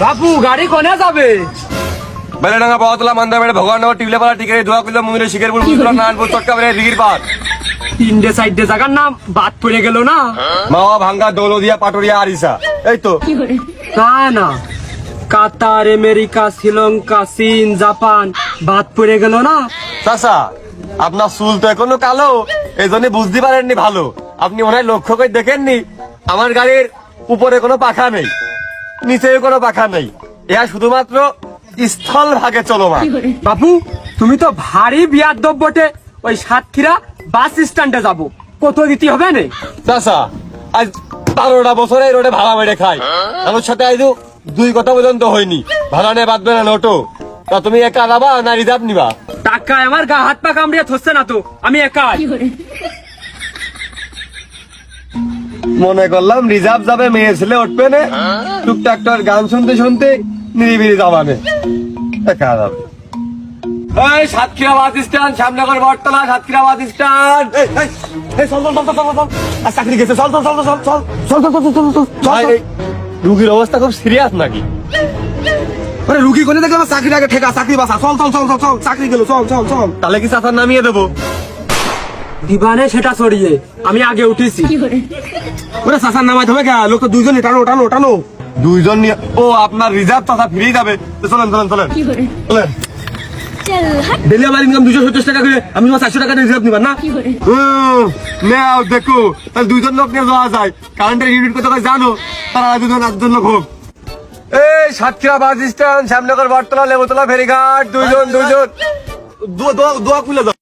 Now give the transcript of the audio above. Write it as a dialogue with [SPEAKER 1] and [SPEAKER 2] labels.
[SPEAKER 1] বাপু গাড়ি কোনে যাবে?
[SPEAKER 2] বেলেডাঙ্গা পাওয়াতলা মান্দাবেড়ে ভগবাননগর টিবলেপাড়া টিকারি দোয়া কিলো মুমিরে শিকারপুর বুজুরা নারায়ণপুর চটকাবেড়ে দিঘির পাড়।
[SPEAKER 1] তিনটে সাইডে জায়গার নাম বাদ পড়ে গেল না?
[SPEAKER 2] মাওয়া ভাঙ্গা দৌলদিয়া পাটুরিয়া আরিসা এই তো।
[SPEAKER 1] না না, কাতার, আমেরিকা, শ্রীলঙ্কা, চীন, জাপান বাদ পড়ে গেল না?
[SPEAKER 2] চাচা আপনার চুল তো এখনো কালো, এই জন্য বুঝতে পারেননি ভালো। আপনি মনে হয় লক্ষ্য করে দেখেননি আমার গাড়ির উপরে কোনো পাখা নেই, নিচেও কোনো পাখা নেই, এরা শুধুমাত্র স্থল ভাগে চলমান।
[SPEAKER 1] বাপু তুমি তো ভারী বিয়াদব বটে। ওই সাতক্ষীরা বাস স্ট্যান্ডে যাব, কত দিতে হবে না?
[SPEAKER 2] চাচা আজ 12টা বছরে এই রোডে ভাড়া মেরে খাই, আমার সাথে আজ দুই কথা পর্যন্ত হয়নি। ভাড়া নিয়ে বাঁধবে না নোটো। তা তুমি একা যাবা না রিজার্ভ নিবা?
[SPEAKER 1] টাকায় আমার গা হাত পা কামড়িয়ে থচ্ছে না তো, আমি একাই।
[SPEAKER 2] মনে করলাম রিজার্ভ যাবে, মেয়ে ছেলে উঠবে না, টুকটাক টাক গান শুনতে শুনতে নিরিবিলি যাবানে একা যাবে। এই সাতক্ষীরা বাস স্ট্যান্ড, শ্যামনগর বটতলা, সাতক্ষীরা বাস স্ট্যান্ড। চল চল চল চল চল, আর চাকরি গেছে, চল চল চল চল চল চল চল চল চল চল চল। রুগীর অবস্থা খুব সিরিয়াস নাকি?
[SPEAKER 3] আরে রুগী কোনে দেখলাম চাকরি আগে ঠেকা, চাকরি বাসা, চল চল চল চল চল, চাকরি গেল, চল চল চল।
[SPEAKER 2] তাহলে কি চাচার নামিয়ে দেবো?
[SPEAKER 1] দিবানে সেটা সরিয়ে আমি আগে উঠেছি।
[SPEAKER 3] ওরে চাচার নামাইতে হবে কে? লোক তো দুইজনই, টানো টানো টানো।
[SPEAKER 2] দুইজন নিয়ে ও আপনার রিজার্ভ চাচা ফিরেই যাবে। তো চলেন চলেন চলেন চলেন।
[SPEAKER 3] ডেলি আমার ইনকাম 270 টাকা করে, আমি তোমার 400 টাকা রিজার্ভ নিবার না?
[SPEAKER 2] নাও দেখো, তাহলে দুইজন লোক নিয়ে যাওয়া যায়। কারেন্টের ইউনিট কত করে জানো? তারা দুজন একজন লোক হোক। এই সাতক্ষীরা বাস স্ট্যান্ড, শ্যামনগর বটতলা, লেবুতলা ফেরিঘাট, দুইজন দুইজন।
[SPEAKER 3] দোয়া খুলে দাও।